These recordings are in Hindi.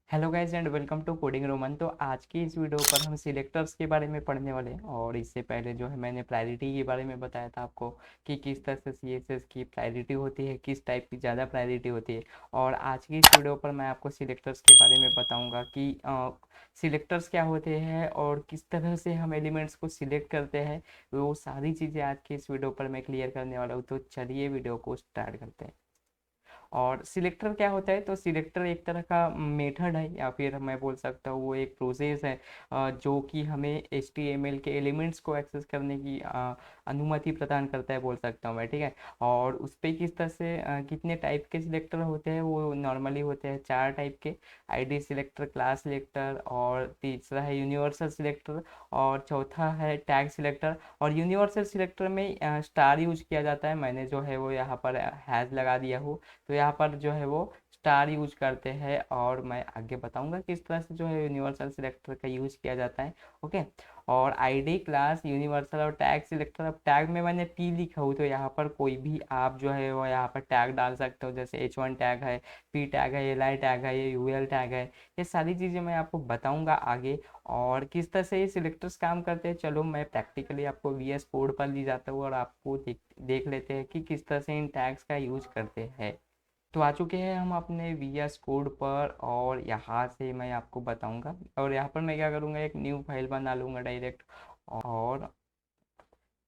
Hello guys and welcome to coding Roman. तो आज की इस वीडियो पर हम सिलेक्टर्स के बारे में पढ़ने वाले हैं। और इससे पहले जो है मैंने प्रायोरिटी के बारे में बताया था आपको कि किस तरह से सीएसएस की प्रायोरिटी होती है, किस टाइप की ज़्यादा प्रायोरिटी होती है। और आज की इस वीडियो पर मैं आपको सिलेक्टर्स के बारे में बताऊंगा कि सिलेक्टर्स क्या होते हैं और किस तरह से हम एलिमेंट्स को सिलेक्ट करते हैं। वो सारी चीज़ें आज की इस वीडियो पर मैं क्लियर करने वाला हूँ। तो चलिए वीडियो को स्टार्ट करते हैं। और सिलेक्टर क्या होता है? तो सिलेक्टर एक तरह का मेथड है या फिर मैं बोल सकता हूँ वो एक प्रोसेस है जो कि हमें एचटीएमएल के एलिमेंट्स को एक्सेस करने की अनुमति प्रदान करता है, बोल सकता हूँ मैं। ठीक है। और उस पर किस तरह से कितने टाइप के सिलेक्टर होते हैं? वो नॉर्मली होते हैं 4 टाइप के: आईडी सिलेक्टर, क्लास सिलेक्टर, और तीसरा है यूनिवर्सल सिलेक्टर, और चौथा है टैग सिलेक्टर। और यूनिवर्सल सिलेक्टर में स्टार यूज किया जाता है। मैंने जो है वो यहाँ पर हैज लगा दिया हूँ। तो यहाँ पर जो है वो स्टार यूज करते हैं और मैं आगे बताऊंगा किस तरह से जो है यूनिवर्सल सिलेक्टर का यूज किया जाता है। ओके। और आईडी, क्लास, यूनिवर्सल और टैग सिलेक्टर। अब टैग में मैंने पी लिखा हूँ तो यहाँ पर कोई भी आप जो है वो यहाँ पर टैग डाल सकते हो, जैसे H1 टैग है, पी टैग है, LI टैग है, ये यूएल टैग है। ये सारी चीज़ें मैं आपको बताऊंगा आगे। और किस तरह से ये सिलेक्टर्स काम करते हैं, चलो मैं प्रैक्टिकली आपको VS कोड पर ले जाता हूँ और आपको देख लेते हैं कि किस तरह से इन टैग्स का यूज करते हैं। तो आ चुके हैं हम अपने VS कोड पर और यहाँ से मैं आपको बताऊंगा। और यहाँ पर मैं क्या करूँगा, एक न्यू फाइल बना लूँगा डायरेक्ट। और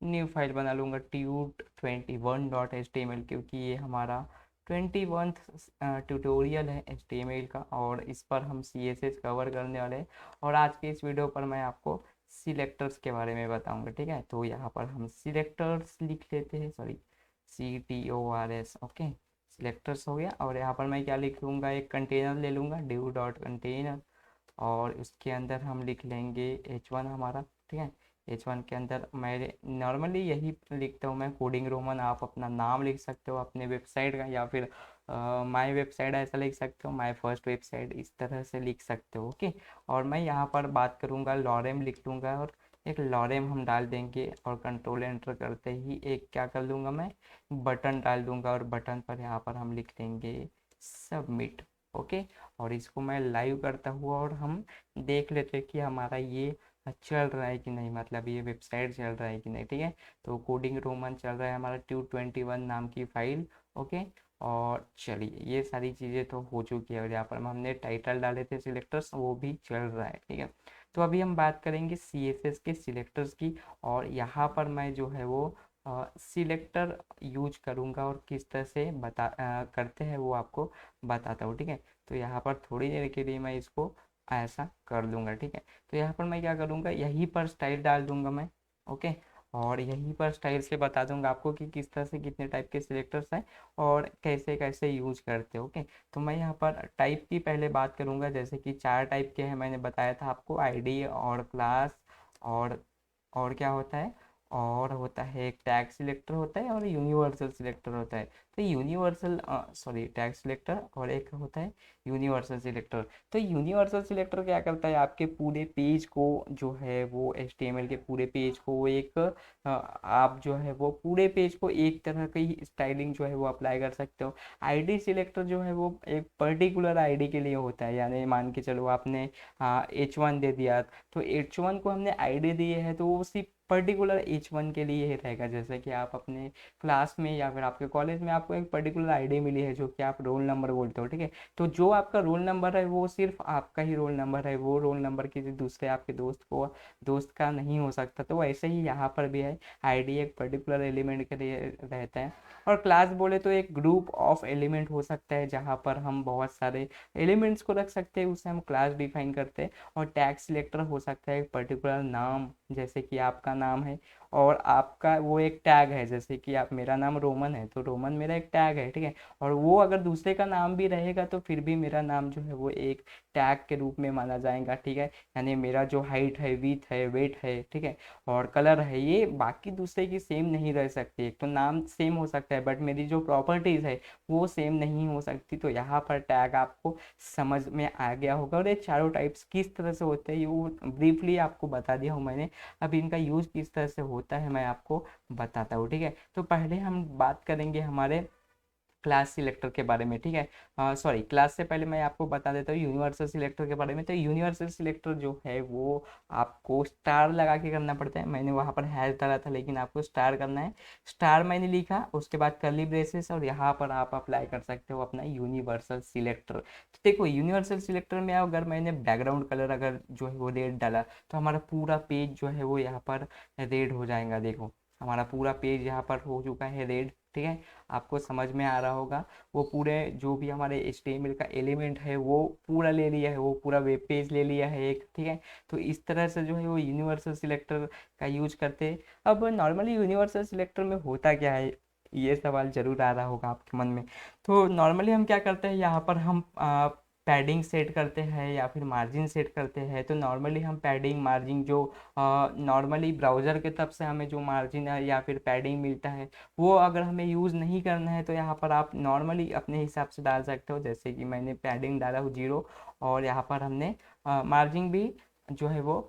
न्यू फाइल बना लूँगा tut21.html, क्योंकि ये हमारा 21th ट्यूटोरियल है HTML का और इस पर हम CSS कवर करने वाले हैं। और आज के इस वीडियो पर मैं आपको सिलेक्टर्स के बारे में बताऊंगा। ठीक है। तो यहाँ पर हम सिलेक्टर्स लिख लेते हैं, सॉरी, CTORS। ओके, सिलेक्टर्स हो गया। और यहाँ पर मैं क्या लिख लूँगा, एक कंटेनर ले लूँगा, div.container। और उसके अंदर हम लिख लेंगे H1 हमारा। ठीक है। H1 के अंदर मैं नॉर्मली यही लिखता हूँ मैं, कोडिंग रोमन। आप अपना नाम लिख सकते हो अपने वेबसाइट का, या फिर माय वेबसाइट ऐसा लिख सकते हो, माय फर्स्ट वेबसाइट, इस तरह से लिख सकते हो। ओके। और मैं यहाँ पर बात करूँगा, लॉरेम लिख लूँगा और एक लॉरेम हम डाल देंगे। और कंट्रोल एंटर करते ही एक क्या कर लूँगा, मैं बटन डाल दूँगा। और बटन पर यहाँ पर हम लिख देंगे सबमिट। ओके। और इसको मैं लाइव करता हुआ और हम देख लेते हैं कि हमारा ये चल रहा है कि नहीं, मतलब ये वेबसाइट चल रहा है कि नहीं। ठीक है। तो कोडिंग रोमन चल रहा है हमारा 221 नाम की फाइल। ओके। और चलिए, ये सारी चीज़ें तो हो चुकी है। और यहाँ पर हमने टाइटल डाले थे सिलेक्टर्स, वो भी चल रहा है। ठीक है। तो अभी हम बात करेंगे CSS के सिलेक्टर्स की। और यहाँ पर मैं जो है वो सिलेक्टर यूज करूँगा और किस तरह से करते हैं वो आपको बताता हूँ। ठीक है। तो यहाँ पर थोड़ी देर के लिए मैं इसको ऐसा कर लूँगा। ठीक है। तो यहाँ पर मैं क्या करूँगा, यहीं पर स्टाइल डाल दूँगा मैं। ओके। और यहीं पर स्टाइल से बता दूंगा आपको कि किस तरह से कितने टाइप के सिलेक्टर्स हैं और कैसे कैसे यूज करते हैं। ओके। तो मैं यहाँ पर टाइप की पहले बात करूँगा, जैसे कि 4 टाइप के हैं, मैंने बताया था आपको, आईडी और क्लास। और और क्या होता है, और होता है एक टैग सिलेक्टर होता है और यूनिवर्सल सिलेक्टर होता है। तो यूनिवर्सल, सॉरी, टैग सिलेक्टर और एक होता है यूनिवर्सल सिलेक्टर। तो यूनिवर्सल सिलेक्टर क्या करता है, आपके पूरे पेज को जो है वो HTML के पूरे पेज को वो एक आप जो है वो पूरे पेज को एक तरह की स्टाइलिंग जो है वो अप्लाई कर सकते हो। आईडी सिलेक्टर जो है वो एक पर्टिकुलर आईडी के लिए होता है, यानी मान के चलो आपने H1 दे दिया, तो H1 को हमने आईडी दी है तो वो उसी पर्टिकुलर H1 के लिए ही रहेगा। जैसे कि आप अपने क्लास में या फिर आपके कॉलेज में आपको एक पर्टिकुलर आईडी मिली है जो कि आप रोल नंबर बोलते हो। ठीक है। तो जो आपका रोल नंबर है वो सिर्फ आपका ही रोल नंबर है, वो रोल नंबर किसी दूसरे आपके दोस्त का नहीं हो सकता। तो वैसे ही यहाँ पर भी है, आईडी एक पर्टिकुलर एलिमेंट के लिए रहता है। और क्लास बोले तो एक ग्रुप ऑफ एलिमेंट हो सकता है जहाँ पर हम बहुत सारे एलिमेंट्स को रख सकते हैं, उसे हम क्लास डिफाइन करते हैं। और टैग सिलेक्टर हो सकता है एक पर्टिकुलर नाम, जैसे कि आपका नाम है और आपका वो एक टैग है, जैसे कि आप, मेरा नाम रोमन है तो रोमन मेरा एक टैग है। ठीक है। और वो अगर दूसरे का नाम भी रहेगा तो फिर भी मेरा नाम जो है वो एक टैग के रूप में माना जाएगा। ठीक है। यानी मेरा जो हाइट है, विथ है, वेट है, ठीक है, और कलर है, ये बाकी दूसरे की सेम नहीं रह सकती। एक तो नाम सेम हो सकता है बट मेरी जो प्रॉपर्टीज है वो सेम नहीं हो सकती। तो यहाँ पर टैग आपको समझ में आ गया होगा। और ये चारों टाइप्स किस तरह से होते हैं वो ब्रीफली आपको बता दिया हूँ मैंने। अब इनका यूज किस तरह से होता है मैं आपको बताता हूँ। ठीक है। तो पहले हम बात करेंगे हमारे क्लास सिलेक्टर के बारे में, ठीक है। सॉरी, क्लास से पहले मैं आपको बता देता हूँ यूनिवर्सल सिलेक्टर के बारे में। तो यूनिवर्सल सिलेक्टर जो है वो आपको स्टार लगा के करना पड़ता है। मैंने वहाँ पर हैश डाला था, लेकिन आपको स्टार करना है। स्टार मैंने लिखा, उसके बाद कर्ली ब्रेसेस, और यहाँ पर आप अप्लाई कर सकते हो अपना यूनिवर्सल सिलेक्टर। तो देखो यूनिवर्सल सिलेक्टर में अगर मैंने बैकग्राउंड कलर अगर जो है वो रेड डाला, तो हमारा पूरा पेज जो है वो यहाँ पर रेड हो जाएगा। देखो हमारा पूरा पेज यहाँ पर हो चुका है रेड, ठीक है। आपको समझ में आ रहा होगा। वो पूरे जो भी हमारे HTML का एलिमेंट है वो पूरा ले लिया है, वो पूरा वेब पेज ले लिया है एक, ठीक है। तो इस तरह से जो है वो यूनिवर्सल सिलेक्टर का यूज करते हैं। अब नॉर्मली यूनिवर्सल सिलेक्टर में होता क्या है, ये सवाल जरूर आ रहा होगा आपके मन में। तो नॉर्मली हम क्या करते हैं, यहाँ पर हम पैडिंग सेट करते हैं या फिर मार्जिन सेट करते हैं। तो नॉर्मली हम पैडिंग मार्जिन जो नॉर्मली ब्राउज़र के तरफ से हमें जो मार्जिन है या फिर पैडिंग मिलता है, वो अगर हमें यूज़ नहीं करना है तो यहाँ पर आप नॉर्मली अपने हिसाब से डाल सकते हो। जैसे कि मैंने पैडिंग डाला हो 0, और यहाँ पर हमने मार्जिन भी जो है वो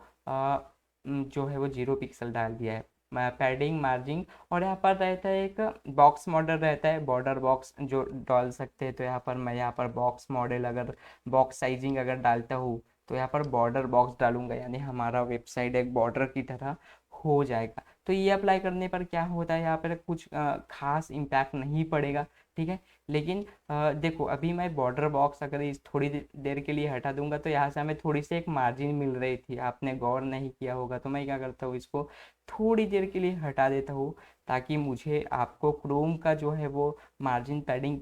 जो है वो 0 पिक्सल डाल दिया है। पैडिंग मार्जिन, और यहाँ पर रहता है एक बॉक्स मॉडल रहता है, बॉर्डर बॉक्स जो डाल सकते हैं। तो यहाँ पर मैं यहाँ पर बॉक्स मॉडल अगर बॉक्स साइजिंग अगर डालता हूँ, तो यहाँ पर बॉर्डर बॉक्स डालूंगा, यानी हमारा वेबसाइट एक बॉर्डर की तरह हो जाएगा। तो ये अप्लाई करने पर क्या होता है, यहाँ पर कुछ खास इम्पैक्ट नहीं पड़ेगा, ठीक है। लेकिन देखो अभी मैं बॉर्डर बॉक्स अगर इस थोड़ी देर के लिए हटा दूंगा, तो यहाँ से हमें थोड़ी सी एक मार्जिन मिल रही थी, आपने गौर नहीं किया होगा। तो मैं क्या करता हूँ, इसको थोड़ी देर के लिए हटा देता हूँ, ताकि मुझे आपको क्रोम का जो है वो मार्जिन पैडिंग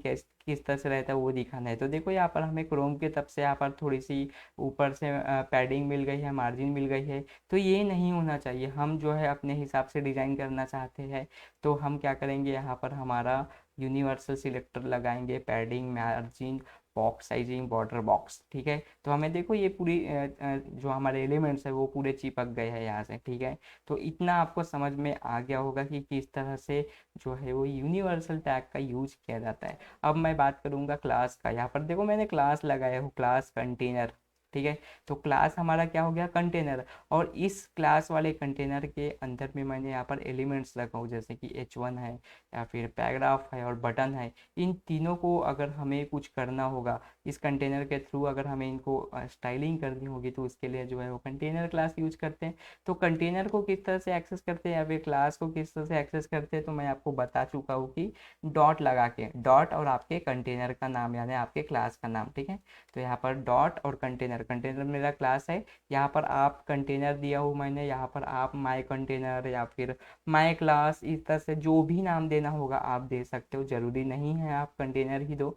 किस तरह से रहता है वो दिखाना है। तो देखो यहाँ पर हमें क्रोम के तरफ से यहाँ पर थोड़ी सी ऊपर से पैडिंग मिल गई है, मार्जिन मिल गई है। तो ये नहीं होना चाहिए। हम जो है अपने हिसाब से डिज़ाइन करना चाहते हैं, तो हम क्या करेंगे, यहाँ पर हमारा यूनिवर्सल सिलेक्टर लगाएंगे, padding margin box sizing border box, ठीक है। तो हमें देखो ये पूरी जो हमारे एलिमेंट्स है वो पूरे चिपक गए हैं यहाँ से, ठीक है। तो इतना आपको समझ में आ गया होगा कि किस तरह से जो है वो यूनिवर्सल टैग का यूज किया जाता है। अब मैं बात करूंगा क्लास का। यहाँ पर देखो मैंने क्लास लगाया हूँ, क्लास कंटेनर, ठीक है। तो क्लास हमारा क्या हो गया, कंटेनर। और इस क्लास वाले कंटेनर के अंदर में मैंने यहाँ पर एलिमेंट्स रखा हूँ, जैसे कि H1 है या फिर पैराग्राफ है और बटन है। इन तीनों को अगर हमें कुछ करना होगा इस कंटेनर के थ्रू, अगर हमें इनको स्टाइलिंग करनी होगी, तो उसके लिए जो है वो कंटेनर क्लास यूज करते हैं। तो कंटेनर को किस तरह से एक्सेस करते हैं या फिर क्लास को किस तरह से एक्सेस करते हैं, तो मैं आपको बता चुका हूँ कि डॉट लगा के, डॉट और आपके कंटेनर का नाम यानी आपके क्लास का नाम, ठीक है। तो यहाँ पर डॉट और कंटेनर, कंटेनर मेरा क्लास है। यहाँ पर आप कंटेनर दिया हूँ मैंने, यहाँ पर आप माई कंटेनर या फिर माई क्लास, इस तरह से जो भी नाम देना होगा आप दे सकते हो। जरूरी नहीं है आप कंटेनर ही दो,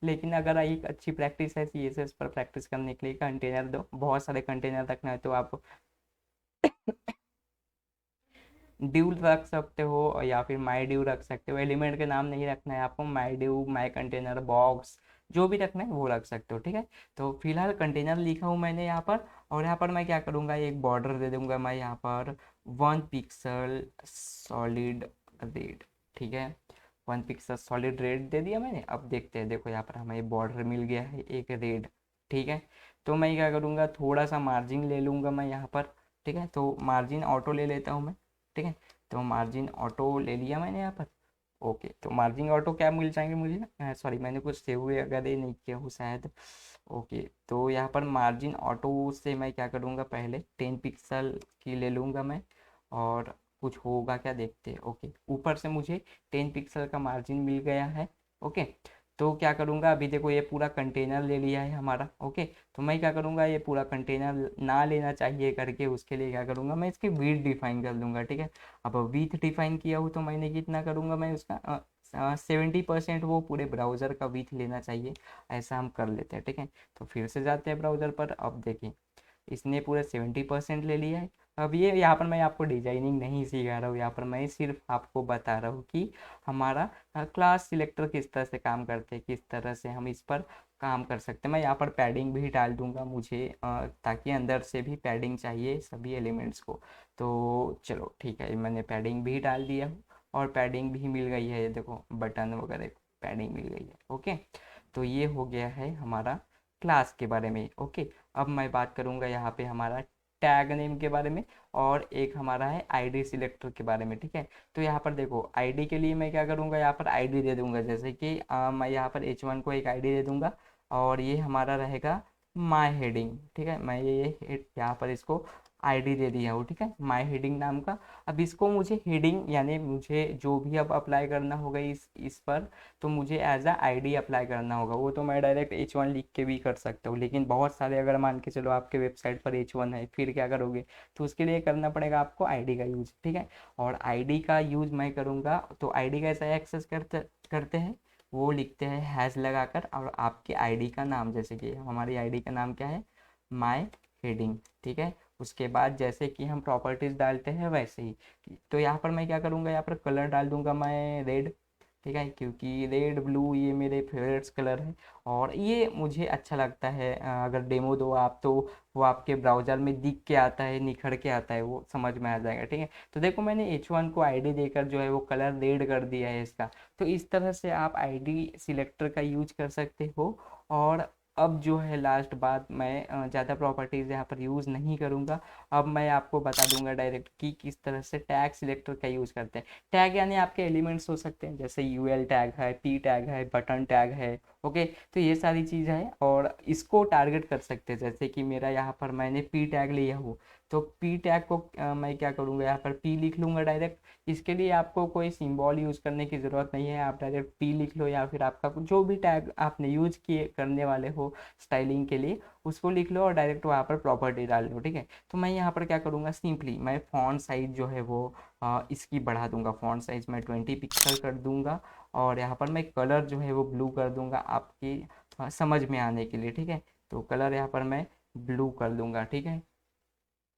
लेकिन अगर एक अच्छी प्रैक्टिस है CSS पर प्रैक्टिस करने के लिए, कंटेनर दो। बहुत सारे कंटेनर रखना है तो आप ड्यू रख सकते हो या फिर माई ड्यू रख सकते हो। एलिमेंट के नाम नहीं रखना है आपको, माई ड्यू, माई कंटेनर, बॉक्स, जो भी रखना है वो रख सकते हो, ठीक है। तो फिलहाल कंटेनर लिखा हूँ मैंने यहाँ पर, और यहाँ पर मैं क्या करूँगा, एक बॉर्डर दे दूंगा मैं यहाँ पर 1 पिक्सल सॉलिड रेड, ठीक है। 1 पिक्सल सॉलिड रेड दे दिया मैंने। अब देखते हैं, देखो यहाँ पर हमें बॉर्डर मिल गया है एक रेड, ठीक है। तो मैं क्या करूँगा, थोड़ा सा मार्जिन ले लूँगा मैं यहाँ पर, ठीक है। तो मार्जिन ऑटो ले लेता हूँ मैं, ठीक है। तो मार्जिन ऑटो ले लिया मैंने यहाँ पर। ओके, तो मार्जिन ऑटो क्या मिल जाएंगे मुझे ना, सॉरी मैंने कुछ सेव हुए अगर ये नहीं किया हूँ शायद। ओके, तो यहाँ पर मार्जिन ऑटो से मैं क्या करूँगा, पहले 10 पिक्सल की ले लूँगा मैं, और कुछ होगा क्या देखते हैं। ओके, ऊपर से मुझे 10 पिक्सल का मार्जिन मिल गया है। ओके, तो क्या करूँगा, अभी देखो ये पूरा कंटेनर ले लिया है हमारा। ओके, तो मैं क्या करूँगा, ये पूरा कंटेनर ना लेना चाहिए करके उसके लिए क्या करूँगा, मैं इसकी विड्थ डिफाइन कर दूंगा, ठीक है। अब विड्थ डिफाइन किया हूँ तो मैंने कितना करूँगा, मैं उसका 70% वो पूरे ब्राउज़र का विड्थ लेना चाहिए, ऐसा हम कर लेते हैं, ठीक है। तो फिर से जाते हैं ब्राउज़र पर। अब देखिए इसने पूरे 70% ले लिया है। अब ये यहाँ पर मैं आपको डिजाइनिंग नहीं सिखा रहा हूँ, यहाँ पर मैं सिर्फ आपको बता रहा हूँ कि हमारा क्लास सिलेक्टर किस तरह से काम करते हैं, किस तरह से हम इस पर काम कर सकते हैं। मैं यहाँ पर पैडिंग भी डाल दूंगा मुझे, ताकि अंदर से भी पैडिंग चाहिए सभी एलिमेंट्स को। तो चलो ठीक है, मैंने पैडिंग भी डाल दिया हूँ और पैडिंग भी मिल गई है, ये देखो बटन वगैरह पैडिंग मिल गई है। ओके, तो ये हो गया है हमारा क्लास के बारे में। ओके, अब मैं बात करूँगा यहाँ पे हमारा टैग नेम के बारे में और एक हमारा है आईडी सिलेक्टर के बारे में, ठीक है। तो यहाँ पर देखो आईडी के लिए मैं क्या करूँगा, यहाँ पर आईडी दे दूंगा, जैसे कि मैं यहाँ पर H1 को एक आईडी दे दूंगा और ये हमारा रहेगा माय हेडिंग, ठीक है। मैं ये यहाँ पर इसको आईडी दे दिया हूँ, ठीक है, माय हेडिंग नाम का। अब इसको मुझे हेडिंग यानी मुझे जो भी अब अप्लाई करना होगा इस पर, तो मुझे एज अ आईडी अप्लाई करना होगा। वो तो मैं डायरेक्ट H1 लिख के भी कर सकता हूँ, लेकिन बहुत सारे अगर मान के चलो आपके वेबसाइट पर H1 है, फिर क्या करोगे, तो उसके लिए करना पड़ेगा आपको आईडी का यूज, ठीक है। और आईडी का यूज मैं करूँगा, तो आईडी का ऐसा एक्सेस करते हैं, वो लिखते हैं हैश लगाकर और आपके आईडी का नाम, जैसे कि हमारी आईडी का नाम क्या है, माय हेडिंग, ठीक है। उसके बाद जैसे कि हम प्रॉपर्टीज डालते हैं वैसे ही, तो यहाँ पर मैं क्या करूँगा, यहाँ पर कलर डाल दूंगा मैं रेड, ठीक है, क्योंकि रेड ब्लू ये मेरे फेवरेट्स कलर है और ये मुझे अच्छा लगता है। अगर डेमो दो आप तो वो आपके ब्राउज़र में दिख के आता है, निखर के आता है, वो समझ में आ जाएगा, ठीक है। तो देखो मैंने H1 को आईडी देकर जो है वो कलर रेड कर दिया है इसका। तो इस तरह से आप आईडी सिलेक्टर का यूज कर सकते हो। और अब जो है लास्ट बात, मैं ज़्यादा प्रॉपर्टीज़ यहाँ पर यूज़ नहीं करूँगा। अब मैं आपको बता दूंगा डायरेक्ट कि किस तरह से टैग सिलेक्टर का यूज़ करते हैं। टैग यानी आपके एलिमेंट्स हो सकते हैं, जैसे यूएल टैग है, पी टैग है, बटन टैग है, ओके। तो ये सारी चीज़ है और इसको टारगेट कर सकते हैं, जैसे कि मेरा यहाँ पर मैंने पी टैग लिया हूँ, तो पी टैग को मैं क्या करूँगा, यहाँ पर पी लिख लूँगा डायरेक्ट। इसके लिए आपको कोई सिंबल यूज़ करने की ज़रूरत नहीं है, आप डायरेक्ट पी लिख लो, या फिर आपका जो भी टैग आपने यूज किए करने वाले हो स्टाइलिंग के लिए उसको लिख लो और डायरेक्ट वहाँ पर प्रॉपर्टी डाल लो, ठीक है। तो मैं यहाँ पर क्या करूँगा, सिंपली मैं फॉन्ट साइज जो है वो इसकी बढ़ा दूंगा, फॉन्ट साइज मैं 20 पिक्सल कर दूंगा और यहाँ पर मैं कलर जो है वो ब्लू कर दूंगा आपकी समझ में आने के लिए, ठीक है। तो कलर यहाँ पर मैं ब्लू कर दूंगा, ठीक है।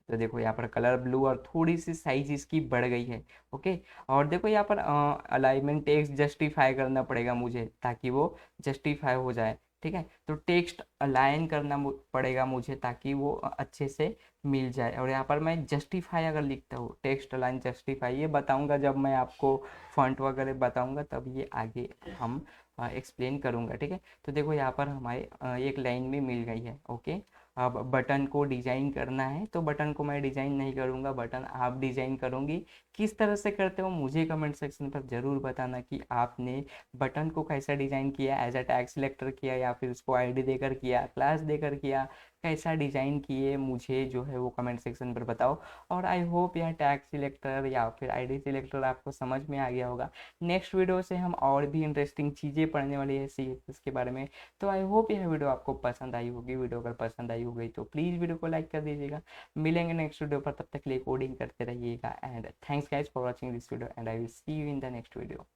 तो देखो यहाँ पर कलर ब्लू और थोड़ी सी साइज इसकी बढ़ गई है, ओके। और देखो यहाँ पर अलाइनमेंट टेक्स्ट जस्टिफाई करना पड़ेगा मुझे, ताकि वो जस्टिफाई हो जाए, ठीक है। तो टेक्स्ट अलाइन करना पड़ेगा मुझे ताकि वो अच्छे से मिल जाए। और यहाँ पर मैं जस्टिफाई अगर लिखता हूँ, टेक्स्ट अलाइन जस्टिफाई, ये बताऊंगा जब मैं आपको फॉन्ट वगैरह बताऊंगा, तब ये आगे हम एक्सप्लेन करूंगा, ठीक है। तो देखो यहाँ पर हमारे एक लाइन में मिल गई है, ओके। अब बटन को डिजाइन करना है, तो बटन को मैं डिजाइन नहीं करूंगा, बटन आप डिजाइन करोगे। किस तरह से करते हो मुझे कमेंट सेक्शन पर जरूर बताना कि आपने बटन को कैसा डिजाइन किया, एज अ टैग सिलेक्टर किया या फिर उसको आईडी देकर किया, क्लास देकर किया, कैसा डिजाइन किए, मुझे जो है वो कमेंट सेक्शन पर बताओ। और आई होप यह टैग सिलेक्टर या फिर आईडी सिलेक्टर आपको समझ में आ गया होगा। नेक्स्ट वीडियो से हम और भी इंटरेस्टिंग चीज़ें पढ़ने वाली है CSS के बारे में। तो आई होप यह वीडियो आपको पसंद आई होगी। वीडियो अगर पसंद आई होगी तो प्लीज़ वीडियो को लाइक कर दीजिएगा। मिलेंगे नेक्स्ट वीडियो पर, तब तक के लिए कोडिंग करते रहिएगा। And thanks guys for watching this video and I will see you in the next video.